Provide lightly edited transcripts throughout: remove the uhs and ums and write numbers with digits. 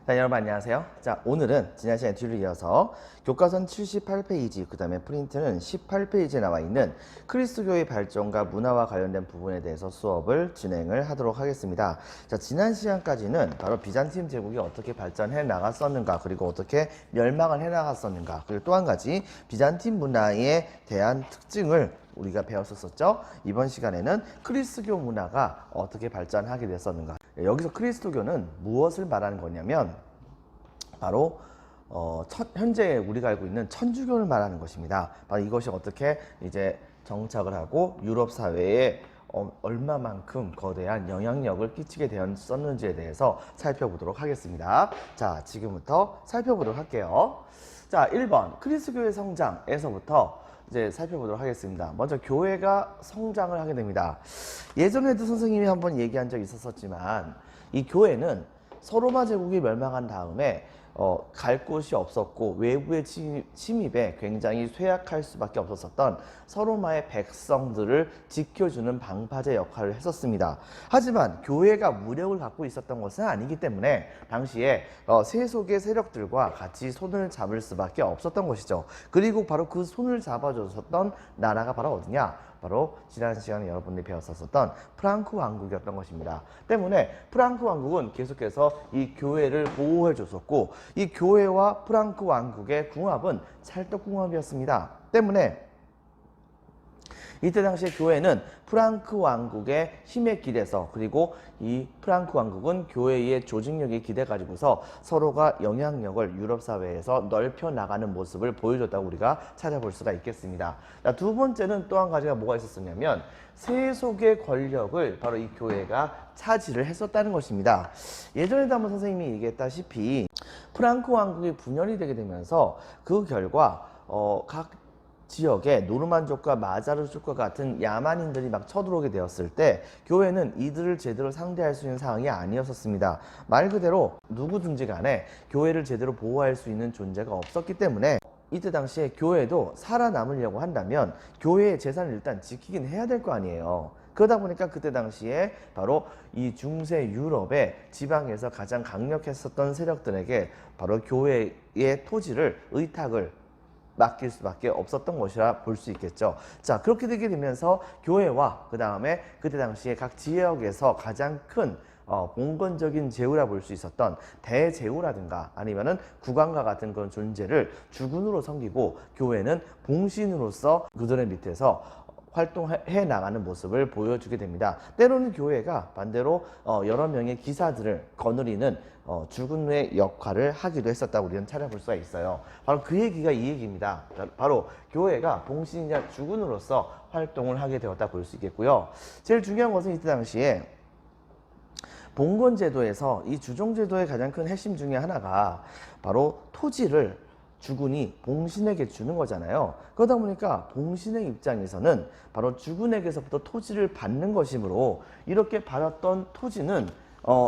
자, 여러분 안녕하세요. 자, 오늘은 지난 시간에 뒤를 이어서 교과선 78페이지, 그 다음에 프린트는 18페이지에 나와 있는 그리스도교의 발전과 문화와 관련된 부분에 대해서 수업을 진행을 하도록 하겠습니다. 자, 지난 시간까지는 바로 비잔틴 제국이 어떻게 발전해 나갔었는가, 그리고 어떻게 멸망을 해 나갔었는가, 그리고 또 한 가지 비잔틴 문화에 대한 특징을 우리가 배웠었죠. 이번 시간에는 그리스도 문화가 어떻게 발전하게 됐었는가. 여기서 그리스도교는 무엇을 말하는 거냐면 바로 현재 우리가 알고 있는 천주교를 말하는 것입니다. 바로 이것이 어떻게 이제 정착을 하고 유럽 사회에 얼마만큼 거대한 영향력을 끼치게 되었었는지에 대해서 살펴보도록 하겠습니다. 자, 지금부터 살펴보도록 할게요. 자, 1번 그리스도교의 성장에서부터 이제 살펴보도록 하겠습니다. 먼저 교회가 성장을 하게 됩니다. 예전에도 선생님이 한번 얘기한 적이 있었지만 이 교회는 서로마 제국이 멸망한 다음에 갈 곳이 없었고 외부의 침입에 굉장히 쇠약할 수밖에 없었던 서로마의 백성들을 지켜주는 방파제 역할을 했었습니다. 하지만 교회가 무력을 갖고 있었던 것은 아니기 때문에 당시에 세속의 세력들과 같이 손을 잡을 수밖에 없었던 것이죠. 그리고 바로 그 손을 잡아줬었던 나라가 바로 어디냐? 바로 지난 시간에 여러분들이 배웠었던 프랑크 왕국이었던 것입니다. 때문에 프랑크 왕국은 계속해서 이 교회를 보호해 줬었고 이 교회와 프랑크 왕국의 궁합은 찰떡궁합이었습니다. 때문에 이때 당시에 교회는 프랑크 왕국의 힘의 길에서, 그리고 이 프랑크 왕국은 교회의 조직력에 기대 가지고서 서로가 영향력을 유럽 사회에서 넓혀 나가는 모습을 보여줬다고 우리가 찾아볼 수가 있겠습니다. 자, 두 번째는 또 한 가지가 뭐가 있었었냐면 세속의 권력을 바로 이 교회가 차지를 했었다는 것입니다. 예전에도 한번 선생님이 얘기했다시피 프랑크 왕국이 분열이 되게 되면서 그 결과 각 지역에 노르만족과 마자르족과 같은 야만인들이 막 쳐들어오게 되었을 때 교회는 이들을 제대로 상대할 수 있는 상황이 아니었었습니다. 말 그대로 누구든지 간에 교회를 제대로 보호할 수 있는 존재가 없었기 때문에 이때 당시에 교회도 살아남으려고 한다면 교회의 재산을 일단 지키긴 해야 될 거 아니에요. 그러다 보니까 그때 당시에 바로 이 중세 유럽의 지방에서 가장 강력했었던 세력들에게 바로 교회의 토지를 의탁을 맡길 수밖에 없었던 것이라 볼 수 있겠죠. 자, 그렇게 되게 되면서 교회와 그 다음에 그때 당시에 각 지역에서 가장 큰 봉건적인 제후라 볼 수 있었던 대제후라든가 아니면은 국왕과 같은 그런 존재를 주군으로 섬기고 교회는 봉신으로서 그들의 밑에서 활동해 나가는 모습을 보여주게 됩니다. 때로는 교회가 반대로 여러 명의 기사들을 거느리는 주군의 역할을 하기도 했었다고 우리는 찾아볼 수가 있어요. 바로 그 얘기가 이 얘기입니다. 바로 교회가 봉신이나 주군으로서 활동을 하게 되었다 볼 수 있겠고요. 제일 중요한 것은 이때 당시에 봉건제도에서 이 주종제도의 가장 큰 핵심 중에 하나가 바로 토지를 주군이 봉신에게 주는 거잖아요. 그러다 보니까 봉신의 입장에서는 바로 주군에게서부터 토지를 받는 것이므로 이렇게 받았던 토지는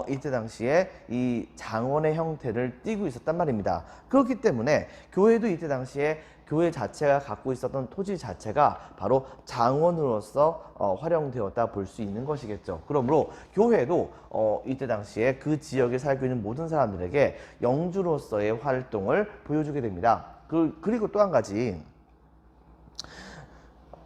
이때 당시에 이 장원의 형태를 띠고 있었단 말입니다. 그렇기 때문에 교회도 이때 당시에 교회 자체가 갖고 있었던 토지 자체가 바로 장원으로서 활용되었다 볼 수 있는 것이겠죠. 그러므로 교회도 이때 당시에 그 지역에 살고 있는 모든 사람들에게 영주로서의 활동을 보여주게 됩니다. 그리고 또 한 가지,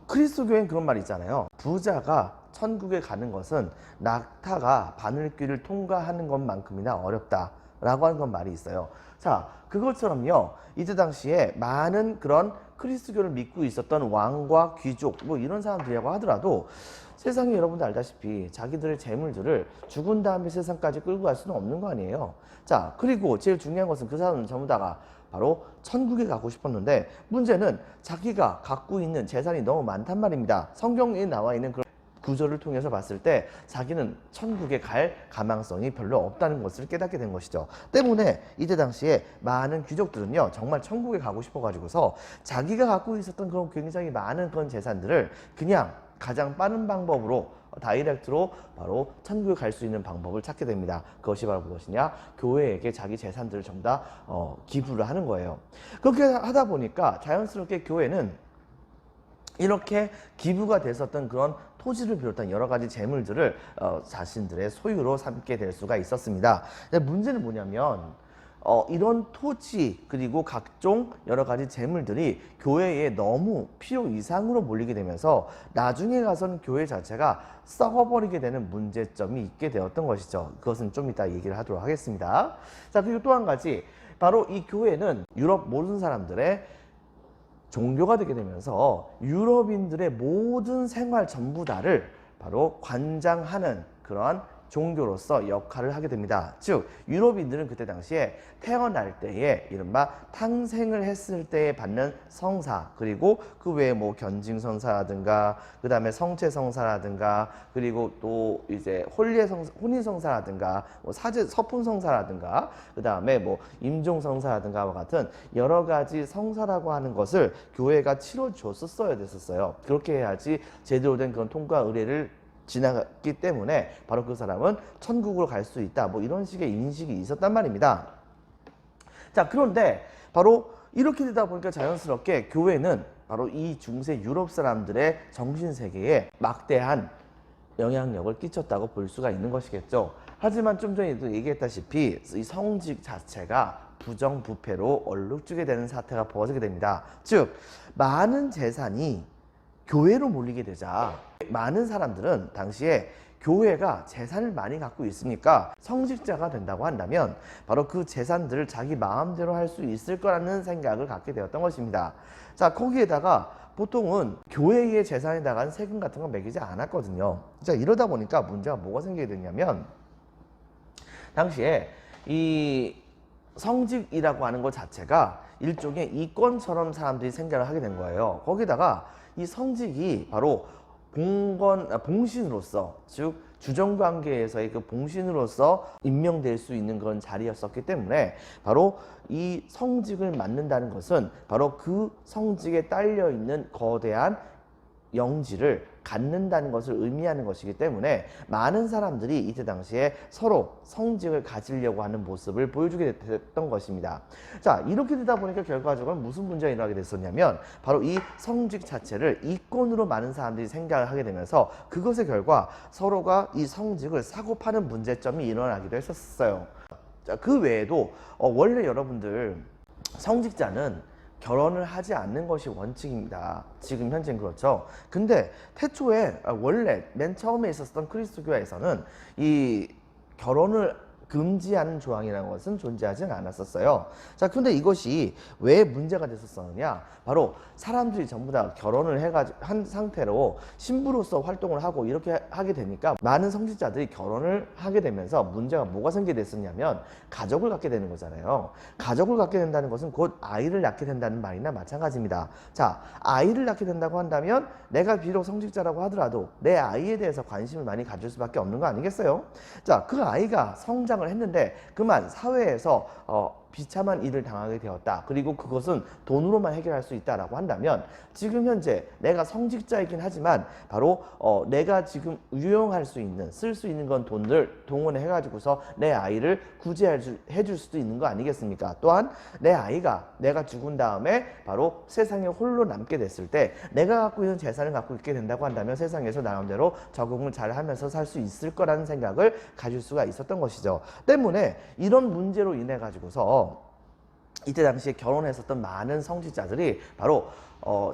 그리스도교엔 그런 말이 있잖아요. 부자가 천국에 가는 것은 낙타가 바늘길을 통과하는 것만큼이나 어렵다 라고 하는 건 말이 있어요. 자, 그것처럼요, 이때 당시에 많은 그런 그리스도교를 믿고 있었던 왕과 귀족 뭐 이런 사람들이라고 하더라도 세상에 여러분들 알다시피 자기들의 재물들을 죽은 다음에 세상까지 끌고 갈 수는 없는 거 아니에요. 자, 그리고 제일 중요한 것은 그 사람은 전부 다가 바로 천국에 가고 싶었는데 문제는 자기가 갖고 있는 재산이 너무 많단 말입니다. 성경에 나와 있는 그런 구절을 통해서 봤을 때 자기는 천국에 갈 가망성이 별로 없다는 것을 깨닫게 된 것이죠. 때문에 이때 당시에 많은 귀족들은요, 정말 천국에 가고 싶어 가지고서 자기가 갖고 있었던 그런 굉장히 많은 그런 재산들을 그냥 가장 빠른 방법으로 다이렉트로 바로 천국에 갈 수 있는 방법을 찾게 됩니다. 그것이 바로 무엇이냐? 교회에게 자기 재산들을 전부 다 기부를 하는 거예요. 그렇게 하다 보니까 자연스럽게 교회는 이렇게 기부가 됐었던 그런 토지를 비롯한 여러 가지 재물들을 자신들의 소유로 삼게 될 수가 있었습니다. 문제는 뭐냐면 이런 토지 그리고 각종 여러 가지 재물들이 교회에 너무 필요 이상으로 몰리게 되면서 나중에 가서는 교회 자체가 썩어버리게 되는 문제점이 있게 되었던 것이죠. 그것은 좀 이따 얘기를 하도록 하겠습니다. 자, 그리고 또 한 가지, 바로 이 교회는 유럽 모든 사람들의 종교가 되게 되면서 유럽인들의 모든 생활 전부 다를 바로 관장하는 그러한 종교로서 역할을 하게 됩니다. 즉 유럽인들은 그때 당시에 태어날 때에 이른바 탄생을 했을 때에 받는 성사, 그리고 그 외에 뭐 견징성사라든가 그 다음에 성체성사라든가 그리고 또 이제 혼인성사라든가 뭐 서품성사라든가 그 다음에 뭐 임종성사라든가와 같은 여러 가지 성사라고 하는 것을 교회가 치러줬었어야 됐었어요. 그렇게 해야지 제대로 된 그런 통과 의례를 지나갔기 때문에 바로 그 사람은 천국으로 갈 수 있다, 뭐 이런 식의 인식이 있었단 말입니다. 자, 그런데 바로 이렇게 되다 보니까 자연스럽게 교회는 바로 이 중세 유럽 사람들의 정신세계에 막대한 영향력을 끼쳤다고 볼 수가 있는 것이겠죠. 하지만 좀 전에도 얘기했다시피 이 성직 자체가 부정부패로 얼룩지게 되는 사태가 벌어지게 됩니다. 즉 많은 재산이 교회로 몰리게 되자 많은 사람들은 당시에 교회가 재산을 많이 갖고 있으니까 성직자가 된다고 한다면 바로 그 재산들을 자기 마음대로 할 수 있을 거라는 생각을 갖게 되었던 것입니다. 자, 거기에다가 보통은 교회의 재산에다가는 세금 같은 거 매기지 않았거든요. 자, 이러다 보니까 문제가 뭐가 생기게 됐냐면 당시에 이 성직이라고 하는 것 자체가 일종의 이권처럼 사람들이 생각을 하게 된 거예요. 거기다가 이 성직이 바로 봉신으로서, 즉 주정관계에서의 그 봉신으로서 임명될 수 있는 그런 자리였었기 때문에 바로 이 성직을 맡는다는 것은 바로 그 성직에 딸려 있는 거대한 영지를 갖는다는 것을 의미하는 것이기 때문에 많은 사람들이 이때 당시에 서로 성직을 가지려고 하는 모습을 보여주게 됐던 것입니다. 자, 이렇게 되다 보니까 결과적으로 무슨 문제가 일어나게 됐었냐면 바로 이 성직 자체를 이권으로 많은 사람들이 생각을 하게 되면서 그것의 결과 서로가 이 성직을 사고 파는 문제점이 일어나기도 했었어요. 자, 그 외에도 원래 여러분들 성직자는 결혼을 하지 않는 것이 원칙입니다. 지금 현재는 그렇죠. 근데 태초에 원래 맨 처음에 있었던 그리스도교회에서는 이 결혼을 금지하는 조항이라는 것은 존재하지는 않았었어요. 자, 근데 이것이 왜 문제가 됐었느냐? 바로 사람들이 전부 다 결혼을 해가지고 한 상태로 신부로서 활동을 하고 이렇게 하게 되니까 많은 성직자들이 결혼을 하게 되면서 문제가 뭐가 생기게 됐었냐면 가족을 갖게 되는 거잖아요. 가족을 갖게 된다는 것은 곧 아이를 낳게 된다는 말이나 마찬가지입니다. 자, 아이를 낳게 된다고 한다면 내가 비록 성직자라고 하더라도 내 아이에 대해서 관심을 많이 가질 수밖에 없는 거 아니겠어요? 자, 그 아이가 성장을 했는데 그만 사회에서 비참한 일을 당하게 되었다. 그리고 그것은 돈으로만 해결할 수 있다라고 한다면 지금 현재 내가 성직자이긴 하지만 바로 내가 지금 유용할 수 있는, 쓸 수 있는 건 돈을 동원해 가지고서 내 아이를 구제해줄 수도 있는 거 아니겠습니까? 또한 내 아이가 내가 죽은 다음에 바로 세상에 홀로 남게 됐을 때 내가 갖고 있는 재산을 갖고 있게 된다고 한다면 세상에서 나름대로 적응을 잘 하면서 살 수 있을 거라는 생각을 가질 수가 있었던 것이죠. 때문에 이런 문제로 인해 가지고서 이때 당시에 결혼했었던 많은 성직자들이 바로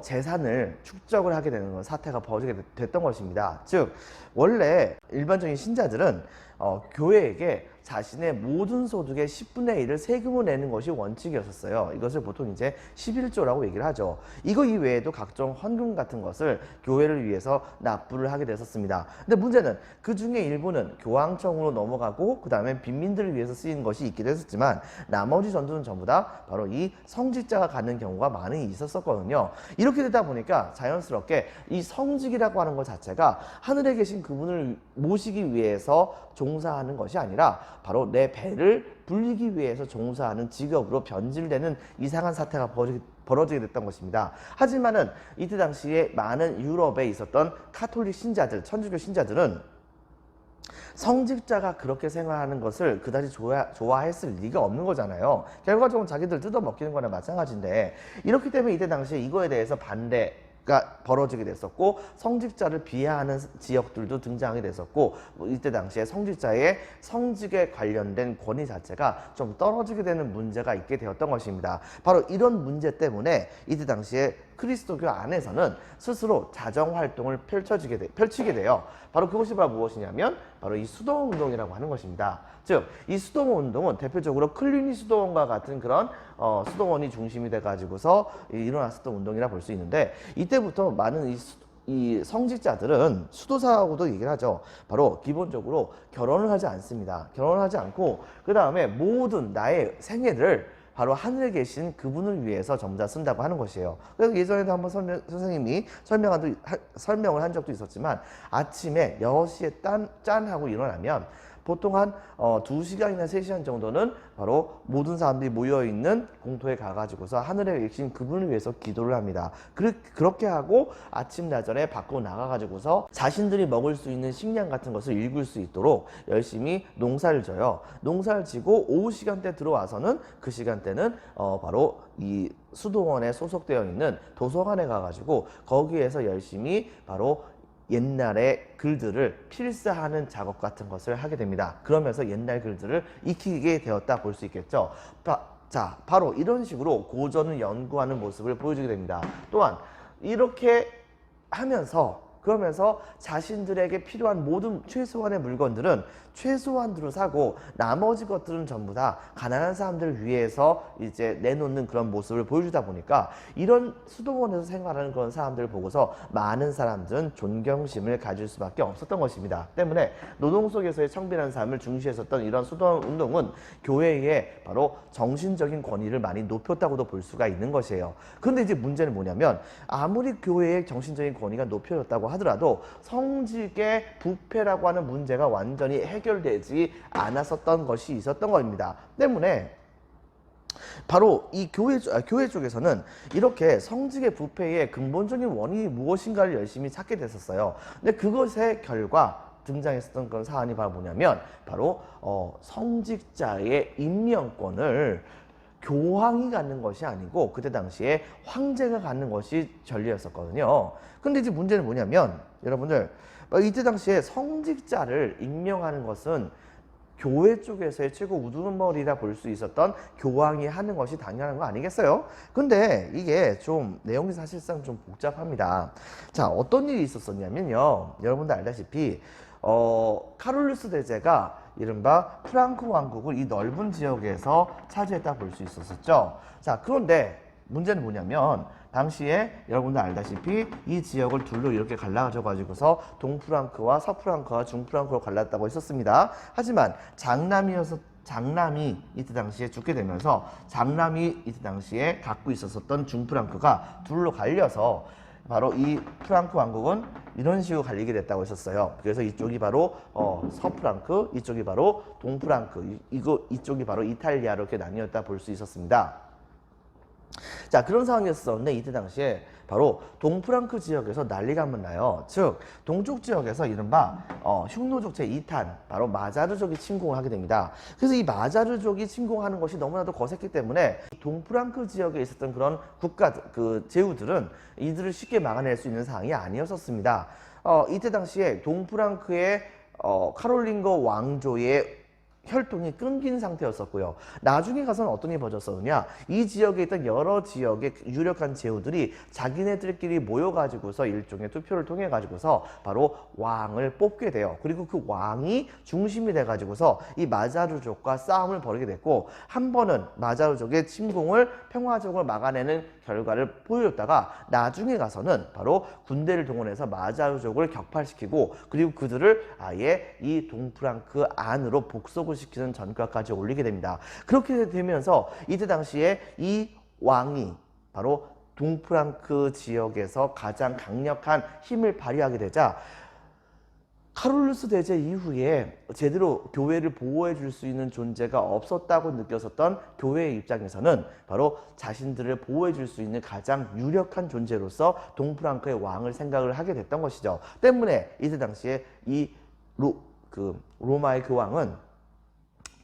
재산을 축적을 하게 되는 사태가 벌어지게 됐던 것입니다. 즉 원래 일반적인 신자들은 교회에게 자신의 모든 소득의 10분의 1을 세금으로 내는 것이 원칙이었었어요. 이것을 보통 이제 11조라고 얘기를 하죠. 이거 이외에도 각종 헌금 같은 것을 교회를 위해서 납부를 하게 됐었습니다. 근데 문제는 그 중에 일부는 교황청으로 넘어가고 그 다음에 빈민들을 위해서 쓰이는 것이 있기도 했었지만 나머지 전부는 전부 다 바로 이 성직자가 갖는 경우가 많이 있었거든요. 이렇게 되다 보니까 자연스럽게 이 성직이라고 하는 것 자체가 하늘에 계신 그분을 모시기 위해서 종사하는 것이 아니라 바로 내 배를 불리기 위해서 종사하는 직업으로 변질되는 이상한 사태가 벌어지게 됐던 것입니다. 하지만은 이때 당시에 많은 유럽에 있었던 카톨릭 신자들, 천주교 신자들은 성직자가 그렇게 생활하는 것을 그다지 좋아했을 리가 없는 거잖아요. 결과적으로 자기들 뜯어먹히는 거나 마찬가지인데 이렇기 때문에 이때 당시에 이거에 대해서 반대 가 벌어지게 됐었고 성직자를 비하하는 지역들도 등장하게 됐었고 이때 당시에 성직자의 성직에 관련된 권위 자체가 좀 떨어지게 되는 문제가 있게 되었던 것입니다. 바로 이런 문제 때문에 이때 당시에 그리스도교 안에서는 스스로 자정활동을 펼치게 돼요. 바로 그것이 바로 무엇이냐면 바로 이 수도원운동이라고 하는 것입니다. 즉, 이 수도원운동은 대표적으로 클리니 수도원과 같은 그런 수도원이 중심이 돼가지고서 일어났었던 운동이라 볼 수 있는데, 이때부터 많은 이 성직자들은 수도사하고도 얘기를 하죠. 바로 기본적으로 결혼을 하지 않습니다. 결혼을 하지 않고 그 다음에 모든 나의 생애를 바로 하늘에 계신 그분을 위해서 전부 다 쓴다고 하는 것이에요. 그래서 예전에도 한번 선생님이 설명을 한 적도 있었지만, 아침에 6시에 짠 하고 일어나면 보통 한 2시간이나 3시간 정도는 바로 모든 사람들이 모여있는 공터에 가가지고서 하늘에 계신 그분을 위해서 기도를 합니다. 그렇게 하고 아침나절에 밖으로 나가가지고서 자신들이 먹을 수 있는 식량 같은 것을 읽을 수 있도록 열심히 농사를 져요. 농사를 지고 오후 시간대 들어와서는 그 시간대는 바로 이 수도원에 소속되어 있는 도서관에 가가지고 거기에서 열심히 바로 옛날의 글들을 필사하는 작업 같은 것을 하게 됩니다. 그러면서 옛날 글들을 익히게 되었다 볼 수 있겠죠. 자, 바로 이런 식으로 고전을 연구하는 모습을 보여주게 됩니다. 또한 이렇게 그러면서 자신들에게 필요한 모든 최소한의 물건들은 최소한으로 사고 나머지 것들은 전부 다 가난한 사람들을 위해서 이제 내놓는 그런 모습을 보여주다 보니까 이런 수도원에서 생활하는 그런 사람들을 보고서 많은 사람들은 존경심을 가질 수밖에 없었던 것입니다. 때문에 노동 속에서의 청빈한 삶을 중시했었던 이런 수도원 운동은 교회의 바로 정신적인 권위를 많이 높였다고도 볼 수가 있는 것이에요. 그런데 이제 문제는 뭐냐면, 아무리 교회의 정신적인 권위가 높여졌다고 하더라도 성직의 부패라고 하는 문제가 완전히 해결되지 않았었던 것이 있었던 겁니다. 때문에 바로 이 교회 쪽에서는 이렇게 성직의 부패의 근본적인 원인이 무엇인가를 열심히 찾게 됐었어요. 근데 그것의 결과 등장했었던 그런 사안이 바로 뭐냐면, 바로 성직자의 임명권을 교황이 갖는 것이 아니고 그때 당시에 황제가 갖는 것이 전례였었거든요. 근데 이제 문제는 뭐냐면, 여러분들 이때 당시에 성직자를 임명하는 것은 교회 쪽에서의 최고 우두머리라 볼 수 있었던 교황이 하는 것이 당연한 거 아니겠어요? 근데 이게 좀 내용이 사실상 좀 복잡합니다. 자, 어떤 일이 있었었냐면요, 여러분들 알다시피 카롤루스 대제가 이른바 프랑크 왕국을 이 넓은 지역에서 차지했다 볼 수 있었었죠. 자, 그런데 문제는 뭐냐면, 당시에 여러분들 알다시피 이 지역을 둘로 이렇게 갈라져 가지고서 동프랑크와 서프랑크와 중프랑크로 갈랐다고 했었습니다. 하지만 장남이 이때 당시에 죽게 되면서 장남이 이때 당시에 갖고 있었던 중프랑크가 둘로 갈려서 바로 이 프랑크 왕국은 이런 식으로 갈리게 됐다고 했었어요. 그래서 이쪽이 바로 서프랑크, 이쪽이 바로 동프랑크, 이쪽이 바로 이탈리아로 이렇게 나뉘었다 볼 수 있었습니다. 자, 그런 상황이었었는데 이때 당시에 바로 동프랑크 지역에서 난리가 한번 나요. 즉, 동쪽 지역에서 이른바 흉노족 제2탄 바로 마자르족이 침공을 하게 됩니다. 그래서 이 마자르족이 침공하는 것이 너무나도 거셌기 때문에 동프랑크 지역에 있었던 그런 제후들은 이들을 쉽게 막아낼 수 있는 상황이 아니었었습니다. 이때 당시에 동프랑크의 카롤링거 왕조의 혈통이 끊긴 상태였었고요. 나중에 가서는 어떤 일이 벌어졌었느냐, 이 지역에 있던 여러 지역의 유력한 제후들이 자기네들끼리 모여가지고서 일종의 투표를 통해 가지고서 바로 왕을 뽑게 돼요. 그리고 그 왕이 중심이 돼가지고서 이 마자르족과 싸움을 벌이게 됐고, 한 번은 마자르족의 침공을 평화적으로 막아내는 결과를 보여줬다가 나중에 가서는 바로 군대를 동원해서 마자르족을 격파시키고, 그리고 그들을 아예 이 동프랑크 안으로 복속을 시키는 전과까지 올리게 됩니다. 그렇게 되면서 이때 당시에 이 왕이 바로 동프랑크 지역에서 가장 강력한 힘을 발휘하게 되자, 카롤루스 대제 이후에 제대로 교회를 보호해 줄 수 있는 존재가 없었다고 느꼈었던 교회의 입장에서는 바로 자신들을 보호해 줄 수 있는 가장 유력한 존재로서 동프랑크의 왕을 생각을 하게 됐던 것이죠. 때문에 이때 당시에 이 로마의 그 왕은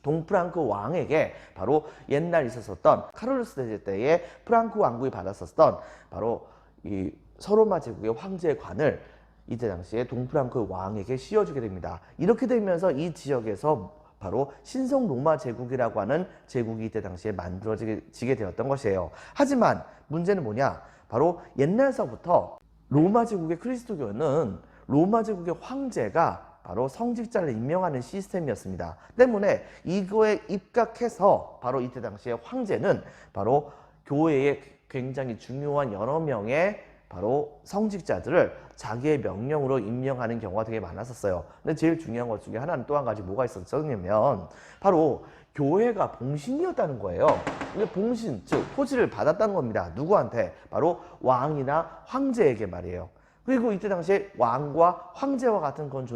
동프랑크 왕에게 바로 옛날 있었었던 카롤루스 대제 때에 프랑크 왕국이 받았었던 바로 이 서로마 제국의 황제의 관을 이때 당시에 동프랑크 왕에게 씌워주게 됩니다. 이렇게 되면서 이 지역에서 바로 신성 로마 제국이라고 하는 제국이 이때 당시에 만들어지게 되었던 것이에요. 하지만 문제는 뭐냐? 바로 옛날서부터 로마 제국의 그리스도교는 로마 제국의 황제가 바로 성직자를 임명하는 시스템이었습니다. 때문에 이거에 입각해서 바로 이때 당시에 황제는 바로 교회에 굉장히 중요한 여러 명의 바로 성직자들을 자기의 명령으로 임명하는 경우가 되게 많았었어요. 근데 제일 중요한 것 중에 하나는 또 한 가지 뭐가 있었냐면 바로 교회가 봉신이었다는 거예요. 근데 봉신, 즉 토지를 받았다는 겁니다. 누구한테? 바로 왕이나 황제에게 말이에요. 그리고 이때 당시에 왕과 황제와 같은 그런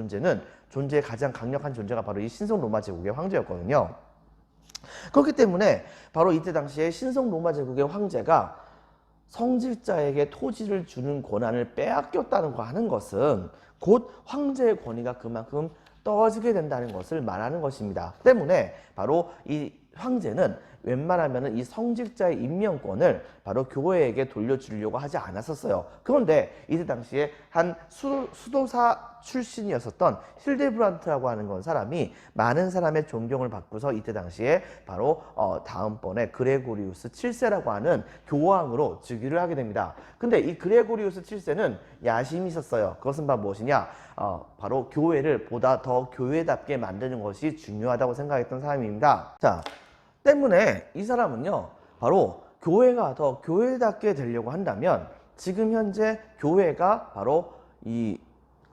존재의 가장 강력한 존재가 바로 이 신성 로마 제국의 황제였거든요. 그렇기 때문에 바로 이때 당시에 신성 로마 제국의 황제가 성직자에게 토지를 주는 권한을 빼앗겼다는 거 하는 것은 곧 황제의 권위가 그만큼 떨어지게 된다는 것을 말하는 것입니다. 때문에 바로 이 황제는 웬만하면 이 성직자의 임명권을 바로 교회에게 돌려주려고 하지 않았었어요. 그런데 이때 당시에 한 수도사 출신이었었던 힐데브란트라고 하는 건 사람이 많은 사람의 존경을 받고서 이때 당시에 바로 다음번에 그레고리우스 7세라고 하는 교황으로 즉위를 하게 됩니다. 근데 이 그레고리우스 7세는 야심이 있었어요. 그것은 바로 무엇이냐? 바로 교회를 보다 더 교회답게 만드는 것이 중요하다고 생각했던 사람입니다. 자, 때문에 이 사람은요, 바로 교회가 더 교회답게 되려고 한다면 지금 현재 교회가 바로 이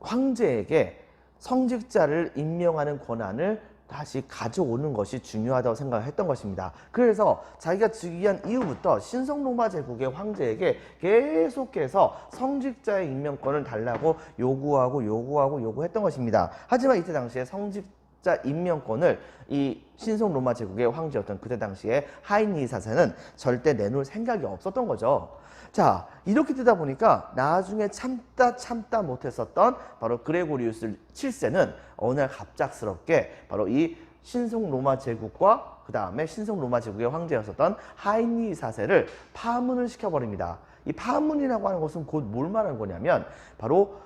황제에게 성직자를 임명하는 권한을 다시 가져오는 것이 중요하다고 생각했던 것입니다. 그래서 자기가 즉위한 이후부터 신성 로마 제국의 황제에게 계속해서 성직자의 임명권을 달라고 요구했던 것입니다. 하지만 이때 당시에 성직자 임명권을 이 신성 로마 제국의 황제였던 그때 당시에 하이니 4세는 절대 내놓을 생각이 없었던 거죠. 자, 이렇게 되다 보니까 나중에 참다 못했었던 바로 그레고리우스 7세는 어느 날 갑작스럽게 바로 이 신성 로마 제국과 그 다음에 신성 로마 제국의 황제였었던 하이니 4세를 파문을 시켜버립니다. 이 파문이라고 하는 것은 곧 뭘 말하는 거냐면 바로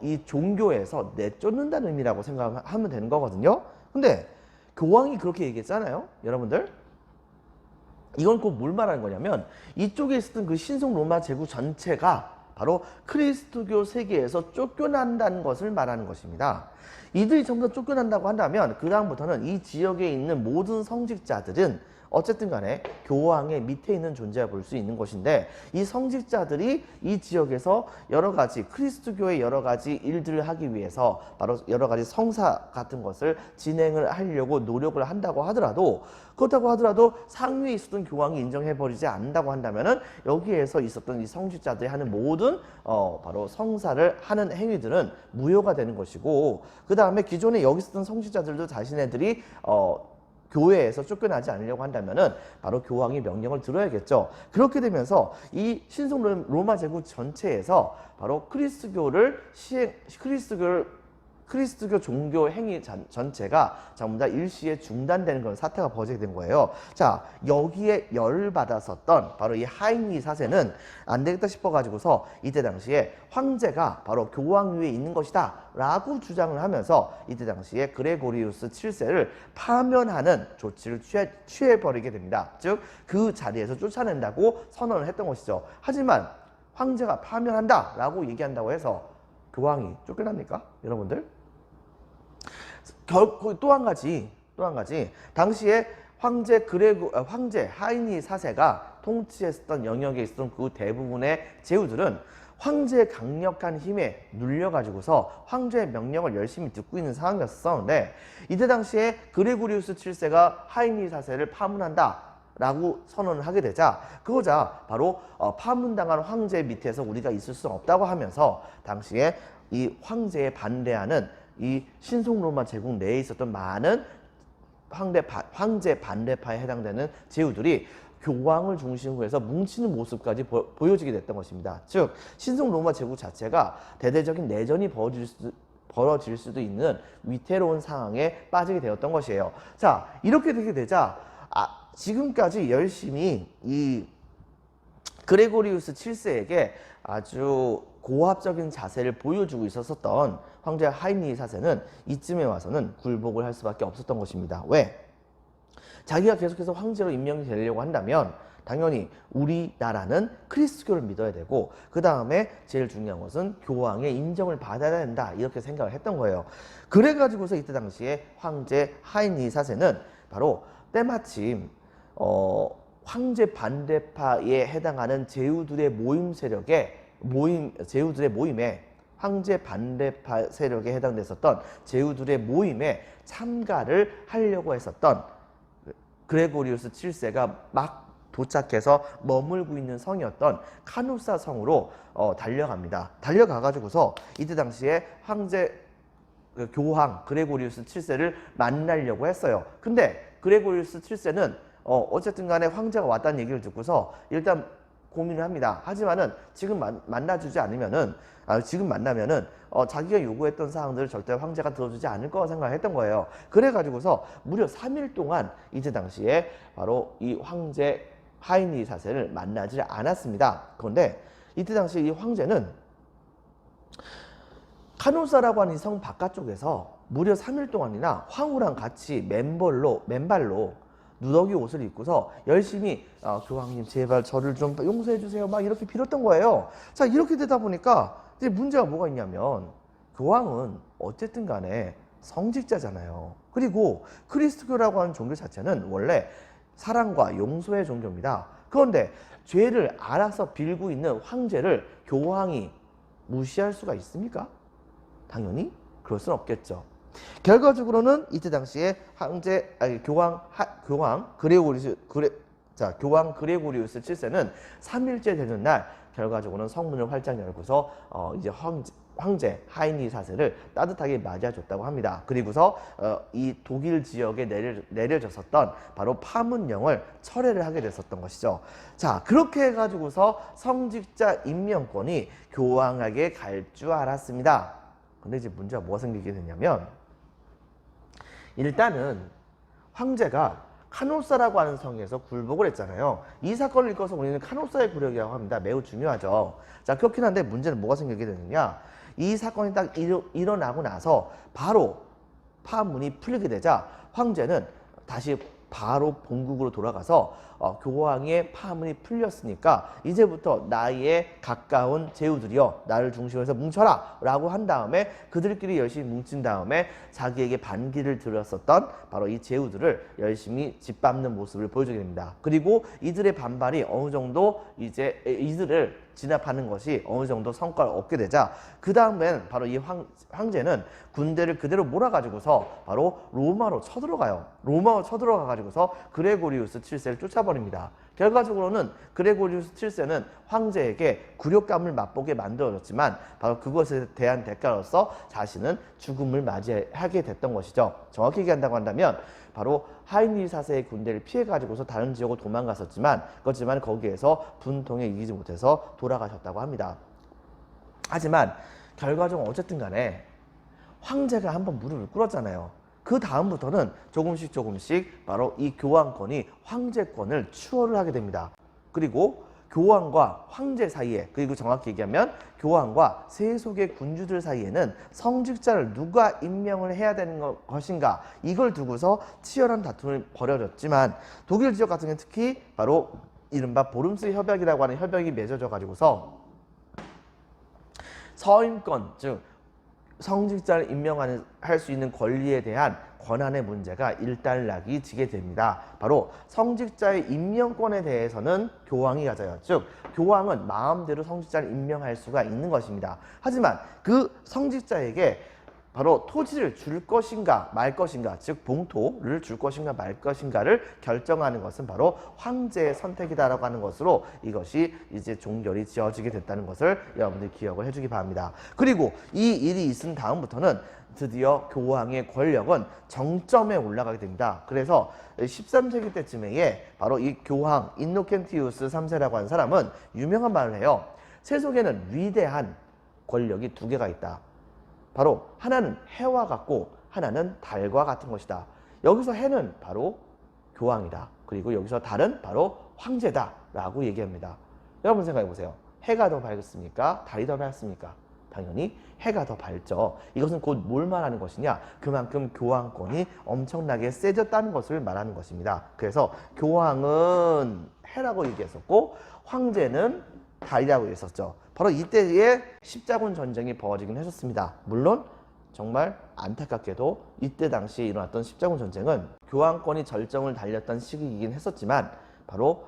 이 종교에서 내쫓는다는 의미라고 생각하면 되는 거거든요. 근데 교황이 그렇게 얘기했잖아요, 여러분들. 이건 꼭 뭘 말하는 거냐면 이쪽에 있었던 그 신성 로마 제국 전체가 바로 그리스도교 세계에서 쫓겨난다는 것을 말하는 것입니다. 이들이 전부 다 쫓겨난다고 한다면 그 다음부터는 이 지역에 있는 모든 성직자들은 어쨌든 간에 교황의 밑에 있는 존재라 볼 수 있는 것인데 이 성직자들이 이 지역에서 여러 가지 그리스도교의 여러 가지 일들을 하기 위해서 바로 여러 가지 성사 같은 것을 진행을 하려고 노력을 한다고 하더라도 그렇다고 하더라도 상위에 있었던 교황이 인정해버리지 않는다고 한다면은 여기에서 있었던 이 성직자들이 하는 모든 바로 성사를 하는 행위들은 무효가 되는 것이고 그 다음에 기존에 여기 있었던 성직자들도 자신네들이 교회에서 쫓겨나지 않으려고 한다면은 바로 교황이 명령을 들어야겠죠. 그렇게 되면서 이 신성 로마 제국 전체에서 바로 그리스도교 종교 행위 전체가 전부 다 일시에 중단되는 그런 사태가 벌어지게 된 거예요. 자, 여기에 열받았었던 바로 이 하이니 4세는 안 되겠다 싶어가지고서 이때 당시에 황제가 바로 교황 위에 있는 것이다 라고 주장을 하면서 이때 당시에 그레고리우스 7세를 파면하는 조치를 취해버리게 됩니다. 즉, 그 자리에서 쫓아낸다고 선언을 했던 것이죠. 하지만 황제가 파면한다 라고 얘기한다고 해서 교황이 쫓겨납니까? 여러분들? 또 한 가지 당시에 황제 하이니 4세가 통치했던 영역에 있었던 그 대부분의 제후들은 황제의 강력한 힘에 눌려가지고서 황제의 명령을 열심히 듣고 있는 상황이었었는데 이때 당시에 그레고리우스 7세가 하이니 4세를 파문한다 라고 선언을 하게 되자 그거자 바로 파문당한 황제 밑에서 우리가 있을 수 없다고 하면서 당시에 이 황제에 반대하는 이 신성 로마 제국 내에 있었던 많은 황제 반대파에 해당되는 제후들이 교황을 중심으로 해서 뭉치는 모습까지 보여지게 됐던 것입니다. 즉 신성 로마 제국 자체가 대대적인 내전이 벌어질 수도 있는 위태로운 상황에 빠지게 되었던 것이에요. 자, 이렇게 되게 되자 지금까지 열심히 이 그레고리우스 7세에게 아주 고압적인 자세를 보여주고 있었던 황제 하이니 4세는 이쯤에 와서는 굴복을 할 수밖에 없었던 것입니다. 왜? 자기가 계속해서 황제로 임명이 되려고 한다면 당연히 우리나라는 그리스도교를 믿어야 되고 그 다음에 제일 중요한 것은 교황의 인정을 받아야 된다 이렇게 생각을 했던 거예요. 그래가지고서 이때 당시에 황제 하이니 4세는 바로 때마침 황제 반대파에 해당하는 제후들의 모임에 황제 반대파 세력에 해당됐었던 제후들의 모임에 참가를 하려고 했었던 그레고리우스 7세가 막 도착해서 머물고 있는 성이었던 카누사 성으로 달려갑니다. 달려가가지고서 이때 당시에 황제 교황 그레고리우스 7세를 만나려고 했어요. 근데 그레고리우스 7세는 어쨌든 간에 황제가 왔다는 얘기를 듣고서 일단 고민을 합니다. 하지만은 지금 만나주지 않으면은 지금 만나면은 자기가 요구했던 사항들을 절대 황제가 들어주지 않을 거라 생각했던 거예요. 그래가지고서 무려 3일 동안 이때 당시에 바로 이 황제 하이니 4세를 만나지 않았습니다. 그런데 이때 당시 이 황제는 카누사라고 하는 이 성 바깥쪽에서 무려 3일 동안이나 황후랑 같이 맨발로 누더기 옷을 입고서 열심히 교황님 제발 저를 좀 용서해 주세요 막 이렇게 빌었던 거예요. 자, 이렇게 되다 보니까 이제 문제가 뭐가 있냐면 교황은 어쨌든 간에 성직자잖아요. 그리고 그리스도교라고 하는 종교 자체는 원래 사랑과 용서의 종교입니다. 그런데 죄를 알아서 빌고 있는 황제를 교황이 무시할 수가 있습니까? 당연히 그럴 수는 없겠죠. 결과적으로는 이때 당시에 교황 그레고리우스 7세는 3일째 되는 날 결과적으로는 성문을 활짝 열고서 이제 황제 하이니 4세를 따뜻하게 맞이해줬다고 합니다. 그리고서 이 독일 지역에 내려졌었던 바로 파문령을 철회를 하게 됐었던 것이죠. 자, 그렇게 해가지고서 성직자 임명권이 교황에게 갈 줄 알았습니다. 근데 이제 문제가 뭐가 생기게 됐냐면 일단은 황제가 카노사라고 하는 성에서 굴복을 했잖아요. 이 사건을 읽어서 우리는 카노사의 굴욕이라고 합니다. 매우 중요하죠. 자, 그렇긴 한데 문제는 뭐가 생기게 되느냐. 이 사건이 딱 일어나고 나서 바로 파문이 풀리게 되자 황제는 다시 바로 본국으로 돌아가서 교황의 파문이 풀렸으니까 이제부터 나의 가까운 제후들이여 나를 중심으로 해서 뭉쳐라 라고 한 다음에 그들끼리 열심히 뭉친 다음에 자기에게 반기를 들었었던 바로 이 제후들을 열심히 짓밟는 모습을 보여주게 됩니다. 그리고 이들의 반발이 어느 정도 이제 이들을 진압하는 것이 어느 정도 성과를 얻게 되자 그 다음엔 바로 이 황제는 군대를 그대로 몰아가지고서 바로 로마로 쳐들어가요. 로마로 쳐들어가가지고서 그레고리우스 7세를 쫓아버립니다. 결과적으로는 그레고리우스 7세는 황제에게 굴욕감을 맛보게 만들어졌지만 바로 그것에 대한 대가로서 자신은 죽음을 맞이하게 됐던 것이죠. 정확히 얘기한다고 한다면 바로 하이니 4세의 군대를 피해가지고서 다른 지역으로 도망갔었지만 그렇지만 거기에서 분통에 이기지 못해서 돌아가셨다고 합니다. 하지만 결과적으로 어쨌든 간에 황제가 한번 무릎을 꿇었잖아요. 그 다음부터는 조금씩 바로 이 교황권이 황제권을 추월을 하게 됩니다. 그리고 교황과 황제 사이에, 그리고 정확히 얘기하면 교황과 세속의 군주들 사이에는 성직자를 누가 임명을 해야 되는 것인가, 이걸 두고서 치열한 다툼을 벌여졌지만 독일 지역 같은 경우는 특히 바로 이른바 보름스 협약이라고 하는 협약이 맺어져 가지고서 서임권, 즉 성직자를 임명할 수 있는 권리에 대한 권한의 문제가 일단락이 지게 됩니다. 바로 성직자의 임명권에 대해서는 교황이 가져요. 즉 교황은 마음대로 성직자를 임명할 수가 있는 것입니다. 하지만 그 성직자에게 바로 토지를 줄 것인가 말 것인가, 즉 봉토를 줄 것인가 말 것인가를 결정하는 것은 바로 황제의 선택이다라고 하는 것으로 이것이 이제 종결이 지어지게 됐다는 것을 여러분들 기억을 해주기 바랍니다. 그리고 이 일이 있은 다음부터는 드디어 교황의 권력은 정점에 올라가게 됩니다. 그래서 13세기 때쯤에 바로 이 교황 인노켄티우스 3세라고 하는 사람은 유명한 말을 해요. 세속에는 위대한 권력이 두 개가 있다. 바로 하나는 해와 같고 하나는 달과 같은 것이다. 여기서 해는 바로 교황이다. 그리고 여기서 달은 바로 황제다 라고 얘기합니다. 여러분 생각해 보세요. 해가 더 밝습니까? 달이 더 밝습니까? 당연히 해가 더 밝죠. 이것은 곧 뭘 말하는 것이냐? 그만큼 교황권이 엄청나게 세졌다는 것을 말하는 것입니다. 그래서 교황은 해라고 얘기했었고 황제는 달이라고 했었죠. 바로 이때에 십자군 전쟁이 벌어지긴 했었습니다. 물론 정말 안타깝게도 이때 당시에 일어났던 십자군 전쟁은 교황권이 절정을 달렸던 시기이긴 했었지만 바로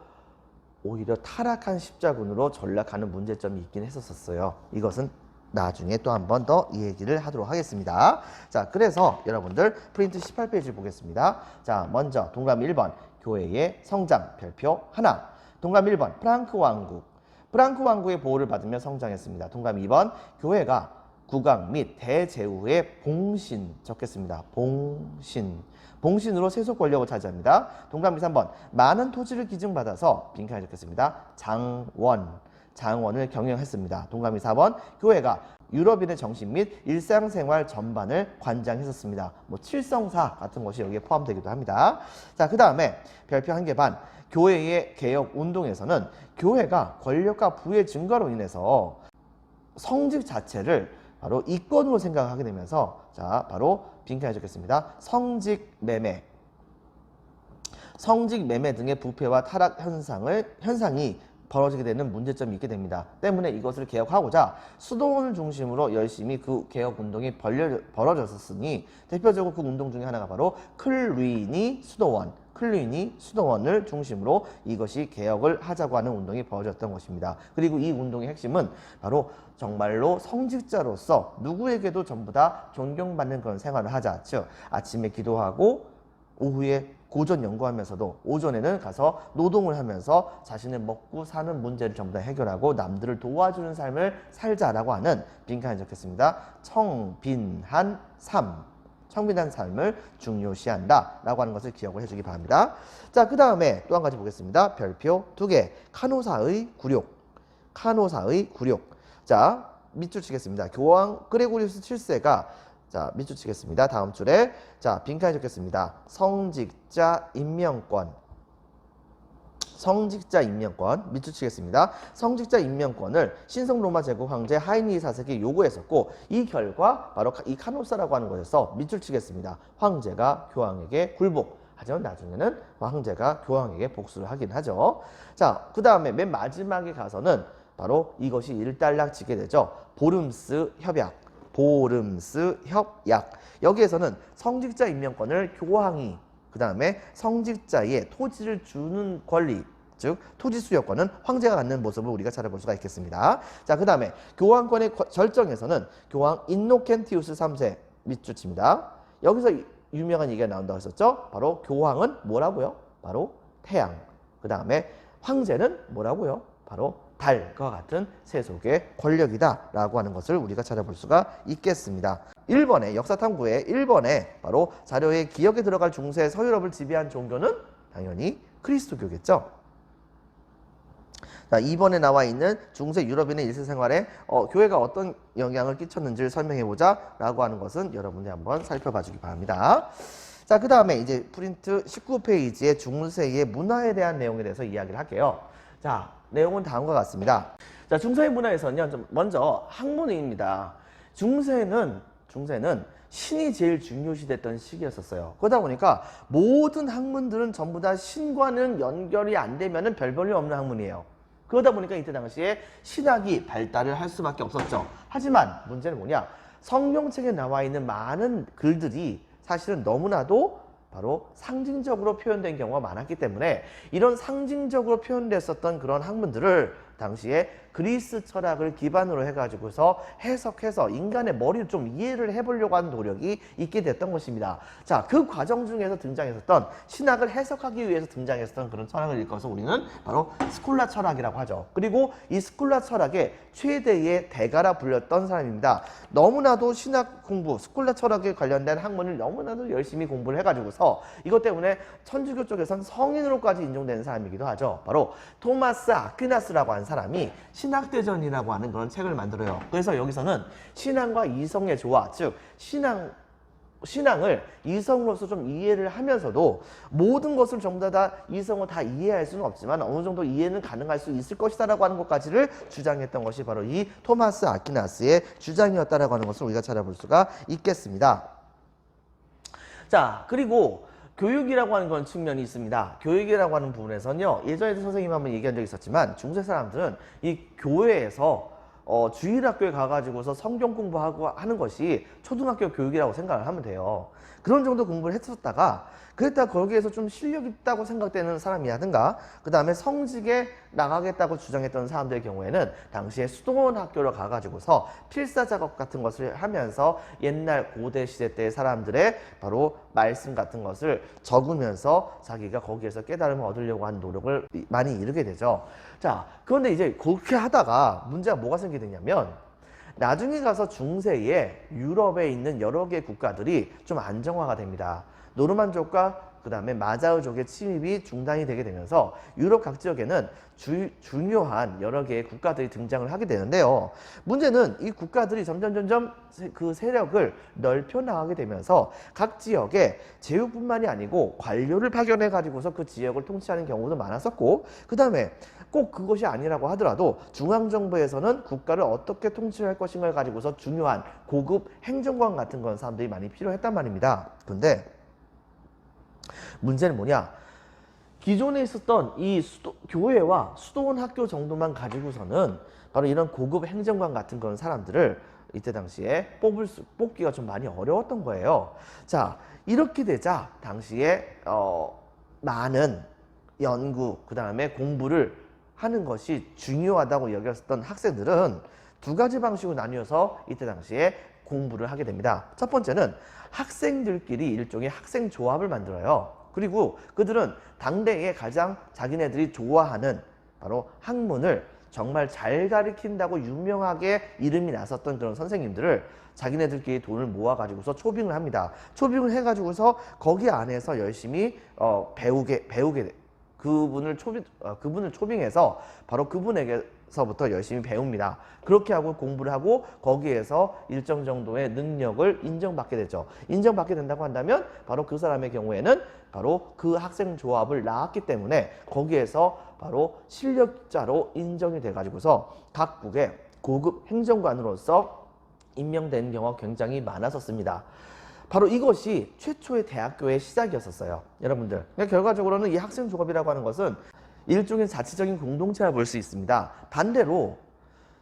오히려 타락한 십자군으로 전락하는 문제점이 있긴 했었어요. 이것은 나중에 또 한 번 더 이 얘기를 하도록 하겠습니다. 자, 그래서 여러분들 프린트 18페이지 보겠습니다. 자, 먼저 동그라미 1번 교회의 성장 별표 하나. 동그라미 1번 프랑크 왕국. 프랑크 왕국의 보호를 받으며 성장했습니다. 동그라미 2번 교회가 국왕 및 대제후의 봉신 적겠습니다. 봉신으로 세속 권력을 차지합니다. 동그라미 3번 많은 토지를 기증받아서 빈칸에 적겠습니다. 장원을 경영했습니다. 동그라미 4번 교회가 유럽인의 정신 및 일상생활 전반을 관장했었습니다. 뭐 칠성사 같은 것이 여기에 포함되기도 합니다. 자, 그 다음에 별표 1개 반 교회의 개혁 운동에서는 교회가 권력과 부의 증가로 인해서 성직 자체를 바로 이권으로 생각하게 되면서 자, 바로 빈칸에 적겠습니다. 성직 매매 등의 부패와 타락 현상이 벌어지게 되는 문제점이 있게 됩니다. 때문에 이것을 개혁하고자 수도원을 중심으로 열심히 그 개혁 운동이 벌어졌었으니 대표적으로 그 운동 중에 하나가 바로 클루이니 수도원을 중심으로 이것이 개혁을 하자고 하는 운동이 벌어졌던 것입니다. 그리고 이 운동의 핵심은 바로 정말로 성직자로서 누구에게도 전부 다 존경받는 그런 생활을 하자. 즉 아침에 기도하고 오후에 고전 연구하면서도 오전에는 가서 노동을 하면서 자신의 먹고 사는 문제를 전부 다 해결하고 남들을 도와주는 삶을 살자라고 하는 빈칸에 적혔습니다. 청빈한 삶을 중요시한다 라고 하는 것을 기억을 해주기 바랍니다. 자, 그 다음에 또 한 가지 보겠습니다. 별표 2개 카노사의 굴욕. 자, 밑줄 치겠습니다. 교황 그레고리우스 7세가 자, 밑줄 치겠습니다. 다음 줄에 자, 빈칸에 적겠습니다. 성직자 임명권 밑줄 치겠습니다. 성직자 임명권을 신성 로마 제국 황제 하이니 4세에게 요구했었고 이 결과 바로 이 카노사라고 하는 것에서 밑줄 치겠습니다. 황제가 교황에게 굴복. 하지만 나중에는 황제가 교황에게 복수를 하긴 하죠. 자, 그 다음에 맨 마지막에 가서는 바로 이것이 일단락지게 되죠. 보름스 협약. 여기에서는 성직자 임명권을 교황이 그 다음에 성직자의 토지를 주는 권리 즉 토지 수여권은 황제가 갖는 모습을 우리가 찾아볼 수가 있겠습니다. 자, 그 다음에 교황권의 절정에서는 교황 인노켄티우스 3세 밑줄 칩니다. 여기서 유명한 얘기가 나온다고 했었죠. 바로 교황은 뭐라고요? 바로 태양. 그 다음에 황제는 뭐라고요? 바로 달과 같은 세속의 권력이다 라고 하는 것을 우리가 찾아볼 수가 있겠습니다. 1번에 역사탐구에 1번에 바로 자료의 기억에 들어갈 중세 서유럽을 지배한 종교는 당연히 그리스도교겠죠. 자, 2번에 나와 있는 중세 유럽인의 일상생활에 교회가 어떤 영향을 끼쳤는지를 설명해보자 라고 하는 것은 여러분이 한번 살펴봐 주기 바랍니다. 자, 그 다음에 이제 프린트 19페이지의 중세의 문화에 대한 내용에 대해서 이야기를 할게요. 자, 내용은 다음과 같습니다. 자, 중세의 문화에서는요, 먼저 학문입니다. 중세는 신이 제일 중요시됐던 시기였었어요. 그러다 보니까 모든 학문들은 전부 다 신과는 연결이 안 되면은 별 볼일 없는 학문이에요. 그러다 보니까 이때 당시에 신학이 발달을 할 수밖에 없었죠. 하지만 문제는 뭐냐? 성경책에 나와 있는 많은 글들이 사실은 너무나도 바로 상징적으로 표현된 경우가 많았기 때문에 이런 상징적으로 표현됐었던 그런 학문들을 당시에 그리스 철학을 기반으로 해가지고서 해석해서 인간의 머리를 좀 이해를 해보려고 하는 노력이 있게 됐던 것입니다. 자, 그 과정 중에서 등장했었던 신학을 해석하기 위해서 등장했었던 그런 철학을 일컬어서 우리는 바로 스콜라 철학이라고 하죠. 그리고 이 스콜라 철학의 최대의 대가라 불렸던 사람입니다. 너무나도 신학 공부, 스콜라 철학에 관련된 학문을 너무나도 열심히 공부를 해가지고서 이것 때문에 천주교 쪽에선 성인으로까지 인정되는 사람이기도 하죠. 바로 토마스 아퀴나스라고 하는 사람이 신학대전이라고 하는 그런 책을 만들어요. 그래서 여기서는 신앙과 이성의 조화, 즉 신앙 신앙을 이성으로서 좀 이해를 하면서도 모든 것을 전부 다 이성으로 다 이해할 수는 없지만 어느 정도 이해는 가능할 수 있을 것이다라고 하는 것까지를 주장했던 것이 바로 이 토마스 아퀴나스의 주장이었다라고 하는 것을 우리가 찾아볼 수가 있겠습니다. 자, 그리고 교육이라고 하는 건 측면이 있습니다. 교육이라고 하는 부분에서는요, 예전에도 선생님 한번 얘기한 적이 있었지만 중세 사람들은 이 교회에서 주일학교에 가가지고서 성경 공부하고 하는 것이 초등학교 교육이라고 생각을 하면 돼요. 그런 정도 공부를 했었다가 그랬다 거기에서 좀 실력 있다고 생각되는 사람이라든가 그 다음에 성직에 나가겠다고 주장했던 사람들의 경우에는 당시에 수도원 학교로 가가지고서 필사 작업 같은 것을 하면서 옛날 고대 시대 때 사람들의 바로 말씀 같은 것을 적으면서 자기가 거기에서 깨달음을 얻으려고 하는 노력을 많이 이루게 되죠. 자, 그런데 이제 그렇게 하다가 문제가 뭐가 생기느냐면 나중에 가서 중세에 유럽에 있는 여러 개의 국가들이 좀 안정화가 됩니다. 노르만족과 그 다음에 마자흐족의 침입이 중단이 되게 되면서 유럽 각 지역에는 중요한 여러 개의 국가들이 등장을 하게 되는데요. 문제는 이 국가들이 점점 그 세력을 넓혀 나가게 되면서 각 지역에 제후뿐만이 아니고 관료를 파견해 가지고서 그 지역을 통치하는 경우도 많았었고 그 다음에 꼭 그것이 아니라고 하더라도 중앙정부에서는 국가를 어떻게 통치할 것인가를 가지고서 중요한 고급 행정관 같은 건 사람들이 많이 필요했단 말입니다. 근데 문제는 뭐냐? 기존에 있었던 이 교회와 수도원 학교 정도만 가지고서는 바로 이런 고급 행정관 같은 그런 사람들을 이때 당시에 뽑기가 좀 많이 어려웠던 거예요. 자, 이렇게 되자 당시에 많은 연구, 그 다음에 공부를 하는 것이 중요하다고 여겼던 학생들은 두 가지 방식으로 나뉘어서 이때 당시에 공부를 하게 됩니다. 첫 번째는 학생들끼리 일종의 학생조합을 만들어요. 그리고 그들은 당대에 가장 자기네들이 좋아하는 바로 학문을 정말 잘 가르친다고 유명하게 이름이 났었던 그런 선생님들을 자기네들끼리 돈을 모아가지고서 초빙을 합니다. 초빙을 해가지고서 거기 안에서 열심히 배우게 그분을 초빙해서 바로 그분에게서부터 열심히 배웁니다. 그렇게 하고 공부를 하고 거기에서 일정 정도의 능력을 인정받게 되죠. 인정받게 된다고 한다면 바로 그 사람의 경우에는 바로 그 학생 조합을 낳았기 때문에 거기에서 바로 실력자로 인정이 돼 가지고서 각국의 고급 행정관으로서 임명된 경우가 굉장히 많았었습니다. 바로 이것이 최초의 대학교의 시작이었었어요. 여러분들, 그러니까 결과적으로는 이 학생 조합이라고 하는 것은 일종의 자치적인 공동체라 볼 수 있습니다. 반대로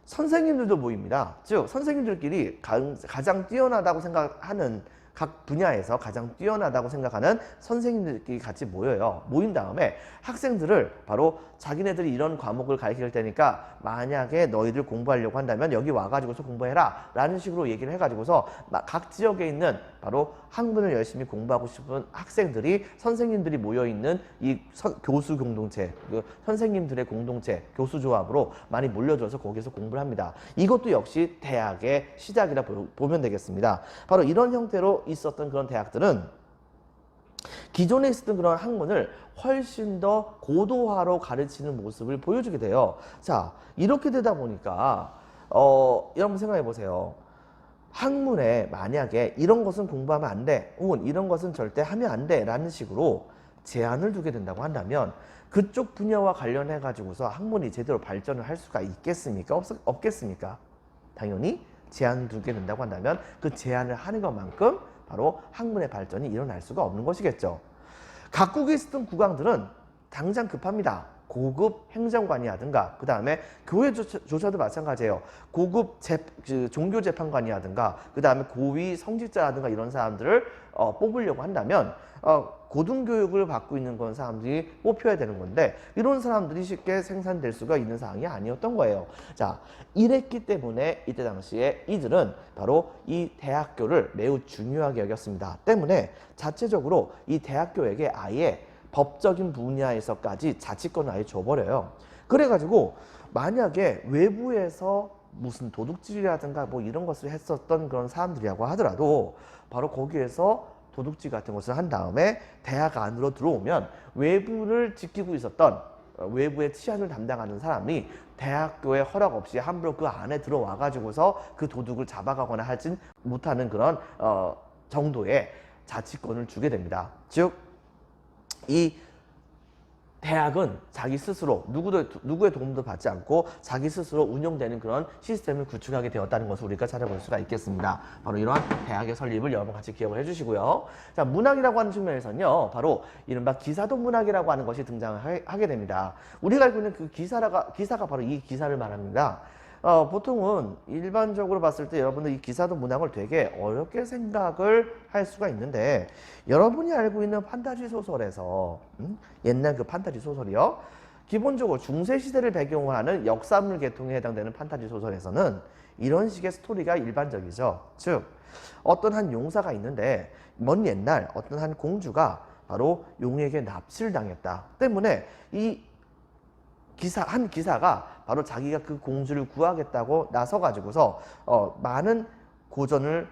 선생님들도 모입니다. 즉 선생님들끼리 가장 뛰어나다고 생각하는 각 분야에서 가장 뛰어나다고 생각하는 선생님들끼리 같이 모여요. 모인 다음에 학생들을 바로 자기네들이 이런 과목을 가르칠 테니까 만약에 너희들 공부하려고 한다면 여기 와가지고서 공부해라 라는 식으로 얘기를 해가지고서 각 지역에 있는 바로 학문을 열심히 공부하고 싶은 학생들이 선생님들이 모여있는 이 교수 공동체, 그 선생님들의 공동체, 교수조합으로 많이 몰려들어서 거기서 공부를 합니다. 이것도 역시 대학의 시작이라 보면 되겠습니다. 바로 이런 형태로 있었던 그런 대학들은 기존에 있었던 그런 학문을 훨씬 더 고도화로 가르치는 모습을 보여주게 돼요. 자, 이렇게 되다 보니까 여러분 생각해 보세요. 학문에 만약에 이런 것은 공부하면 안 돼, 혹은 이런 것은 절대 하면 안 돼 라는 식으로 제한을 두게 된다고 한다면 그쪽 분야와 관련해 가지고서 학문이 제대로 발전을 할 수가 있겠습니까? 없겠습니까? 당연히 제한을 두게 된다고 한다면 그 제한을 하는 것만큼 바로 학문의 발전이 일어날 수가 없는 것이겠죠. 각국에 있었던 국왕들은 당장 급합니다. 고급 행정관이라든가 그 다음에 교회조차도 마찬가지예요. 고급 종교재판관이라든가 그 다음에 고위 성직자라든가 이런 사람들을 뽑으려고 한다면 고등교육을 받고 있는 그런 사람들이 뽑혀야 되는 건데 이런 사람들이 쉽게 생산될 수가 있는 상황이 아니었던 거예요. 자, 이랬기 때문에 이때 당시에 이들은 바로 이 대학교를 매우 중요하게 여겼습니다. 때문에 자체적으로 이 대학교에게 아예 법적인 분야에서까지 자치권을 아예 줘버려요. 그래가지고 만약에 외부에서 무슨 도둑질이라든가 뭐 이런 것을 했었던 그런 사람들이라고 하더라도 바로 거기에서 도둑질 같은 것을 한 다음에 대학 안으로 들어오면 외부를 지키고 있었던 외부의 치안을 담당하는 사람이 대학교의 허락 없이 함부로 그 안에 들어와 가지고서 그 도둑을 잡아가거나 하진 못하는 그런 정도의 자치권을 주게 됩니다. 즉, 이 대학은 자기 스스로 누구의 도움도 받지 않고 자기 스스로 운영되는 그런 시스템을 구축하게 되었다는 것을 우리가 찾아볼 수가 있겠습니다. 바로 이러한 대학의 설립을 여러분 같이 기억을 해주시고요. 자, 문학이라고 하는 측면에서는요, 바로 이른바 기사도 문학이라고 하는 것이 등장을 하게 됩니다. 우리가 알고 있는 그 기사가 바로 이 기사를 말합니다. 보통은 일반적으로 봤을 때 여러분들 이 기사도 문학을 되게 어렵게 생각을 할 수가 있는데, 여러분이 알고 있는 판타지 소설에서 옛날 그 판타지 소설이요, 기본적으로 중세시대를 배경으로 하는 역사물 계통에 해당되는 판타지 소설에서는 이런 식의 스토리가 일반적이죠. 즉, 어떤 한 용사가 있는데 먼 옛날 어떤 한 공주가 바로 용에게 납치를 당했다 때문에 이 한 기사가 바로 자기가 그 공주를 구하겠다고 나서가지고서 많은 고전을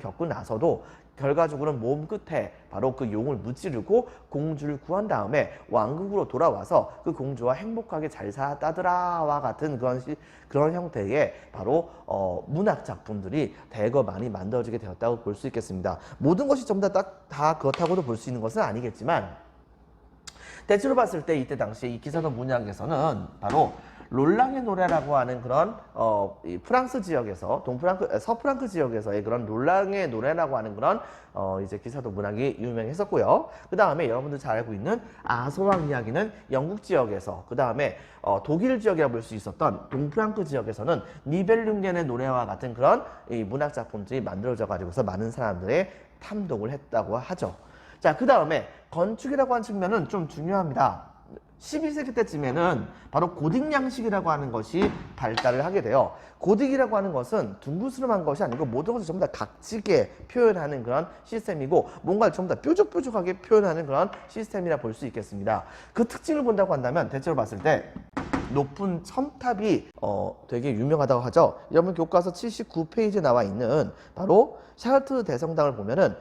겪고 나서도 결과적으로는 몸 끝에 바로 그 용을 무찌르고 공주를 구한 다음에 왕국으로 돌아와서 그 공주와 행복하게 잘 살았다더라와 같은 그런 형태의 바로 문학 작품들이 대거 많이 만들어지게 되었다고 볼 수 있겠습니다. 모든 것이 전부 다 그렇다고도 볼 수 있는 것은 아니겠지만, 대체로 봤을 때 이때 당시에 이 기사도 문학에서는 바로 롤랑의 노래라고 하는 그런 이 프랑스 지역에서 서프랑크 지역에서의 그런 롤랑의 노래라고 하는 그런 이제 기사도 문학이 유명했었고요. 그 다음에 여러분들 잘 알고 있는 아소왕 이야기는 영국 지역에서, 그 다음에 독일 지역이라고 볼 수 있었던 동프랑크 지역에서는 니벨룽겐의 노래와 같은 그런 이 문학 작품들이 만들어져 가지고서 많은 사람들의 탐독을 했다고 하죠. 자, 그 다음에 건축이라고 하는 측면은 좀 중요합니다. 12세기 때쯤에는 바로 고딕 양식이라고 하는 것이 발달을 하게 돼요. 고딕이라고 하는 것은 둥그스름한 것이 아니고 모든 것을 전부 다 각지게 표현하는 그런 시스템이고, 뭔가를 전부 다 뾰족뾰족하게 표현하는 그런 시스템이라 볼 수 있겠습니다. 그 특징을 본다고 한다면 대체로 봤을 때 높은 첨탑이 되게 유명하다고 하죠. 여러분 교과서 79페이지에 나와 있는 바로 샤르트 대성당을 보면은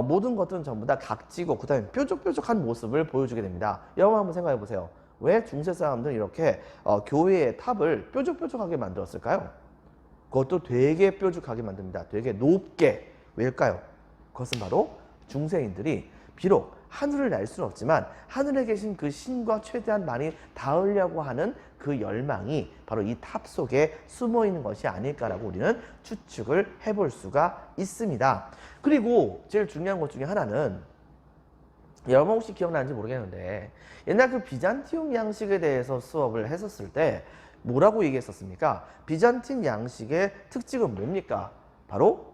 모든 것들은 전부 다 각지고 그 다음에 뾰족뾰족한 모습을 보여주게 됩니다. 여러분 한번 생각해 보세요. 왜 중세 사람들은 이렇게 교회의 탑을 뾰족뾰족하게 만들었을까요? 그것도 되게 뾰족하게 만듭니다. 되게 높게. 왜일까요? 그것은 바로 중세인들이 비록 하늘을 날 수는 없지만 하늘에 계신 그 신과 최대한 많이 닿으려고 하는 그 열망이 바로 이 탑 속에 숨어 있는 것이 아닐까라고 우리는 추측을 해볼 수가 있습니다. 그리고 제일 중요한 것 중에 하나는, 여러분 혹시 기억나는지 모르겠는데 옛날 그 비잔티움 양식에 대해서 수업을 했었을 때 뭐라고 얘기했었습니까? 비잔틴 양식의 특징은 뭡니까? 바로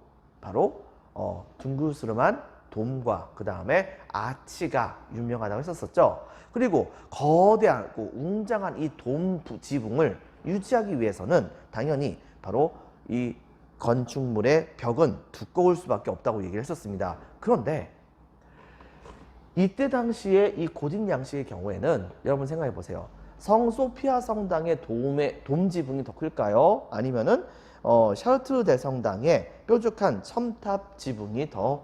둥그스름한 돔과 그 다음에 아치가 유명하다고 했었죠. 그리고 거대하고 웅장한 이 돔 지붕을 유지하기 위해서는 당연히 바로 이 건축물의 벽은 두꺼울 수밖에 없다고 얘기를 했었습니다. 그런데 이때 당시에 이 고딕 양식의 경우에는 여러분 생각해 보세요. 성 소피아 성당의 돔 지붕이 더 클까요? 아니면은 샤르트 대성당의 뾰족한 첨탑 지붕이 더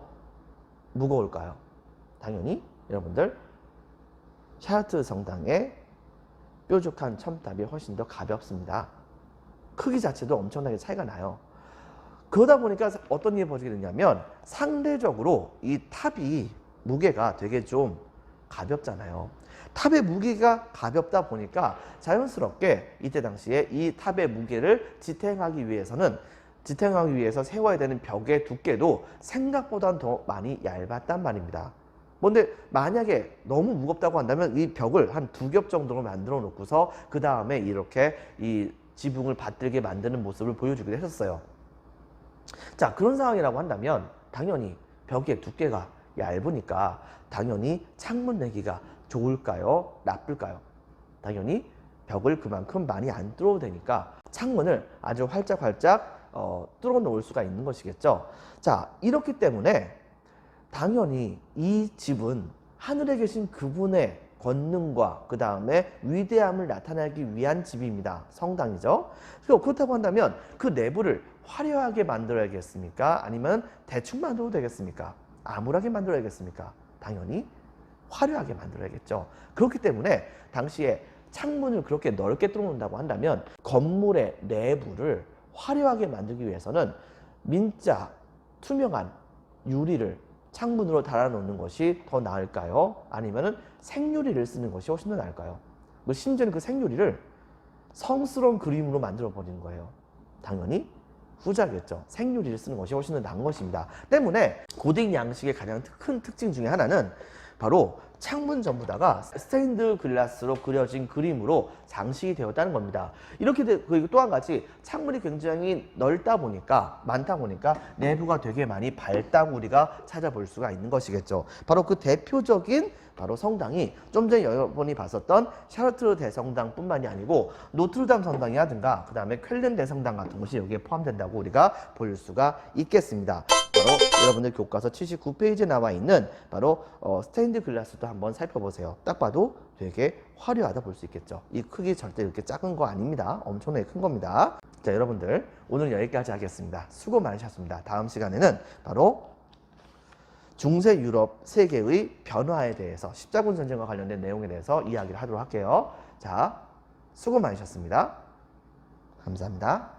무거울까요? 당연히 여러분들 샤르트 성당의 뾰족한 첨탑이 훨씬 더 가볍습니다. 크기 자체도 엄청나게 차이가 나요. 그러다 보니까 어떤 일이 벌어지게 되냐면 상대적으로 이 탑이 무게가 되게 좀 가볍잖아요. 탑의 무게가 가볍다 보니까 자연스럽게 이때 당시에 이 탑의 무게를 지탱하기 위해서 세워야 되는 벽의 두께도 생각보다 더 많이 얇았단 말입니다. 근데 만약에 너무 무겁다고 한다면 이 벽을 한 2겹 정도로 만들어 놓고서 그 다음에 이렇게 이 지붕을 받들게 만드는 모습을 보여주기도 했었어요. 자, 그런 상황이라고 한다면 당연히 벽의 두께가 얇으니까 당연히 창문 내기가 좋을까요? 나쁠까요? 당연히 벽을 그만큼 많이 안 뚫어도 되니까 창문을 아주 활짝활짝 뚫어 놓을 수가 있는 것이겠죠. 자, 이렇기 때문에 당연히 이 집은 하늘에 계신 그분의 권능과 그 다음에 위대함을 나타내기 위한 집입니다. 성당이죠. 그렇다고 한다면 그 내부를 화려하게 만들어야겠습니까? 아니면 대충 만들어도 되겠습니까? 암울하게 만들어야겠습니까? 당연히 화려하게 만들어야겠죠. 그렇기 때문에 당시에 창문을 그렇게 넓게 뚫어놓는다고 한다면 건물의 내부를 화려하게 만들기 위해서는 민자, 투명한 유리를 창문으로 달아놓는 것이 더 나을까요? 아니면은 생유리를 쓰는 것이 훨씬 더 나을까요? 심지어는 그 생유리를 성스러운 그림으로 만들어 버리는 거예요. 당연히 후자겠죠. 생유리를 쓰는 것이 훨씬 더 나은 것입니다. 때문에 고딕 양식의 가장 큰 특징 중에 하나는 바로 창문 전부다가 스테인드 글라스로 그려진 그림으로 장식이 되었다는 겁니다. 이렇게 그리고 또 한 가지 창문이 굉장히 넓다 보니까 많다 보니까 내부가 되게 많이 밝다고 우리가 찾아볼 수가 있는 것이겠죠. 바로 그 대표적인 바로 성당이 좀 전에 여러분이 봤었던 샤르트르 대성당뿐만이 아니고 노트르담 성당이라든가 그 다음에 쾰른 대성당 같은 것이 여기에 포함된다고 우리가 볼 수가 있겠습니다. 바로 여러분들 교과서 79페이지에 나와 있는 바로 스테인드 글라스도 한번 살펴보세요. 딱 봐도 되게 화려하다 볼 수 있겠죠. 이 크기 절대 이렇게 작은 거 아닙니다. 엄청나게 큰 겁니다. 자, 여러분들 오늘 여기까지 하겠습니다. 수고 많으셨습니다. 다음 시간에는 바로 중세 유럽 세계의 변화에 대해서 십자군 전쟁과 관련된 내용에 대해서 이야기를 하도록 할게요. 자, 수고 많으셨습니다. 감사합니다.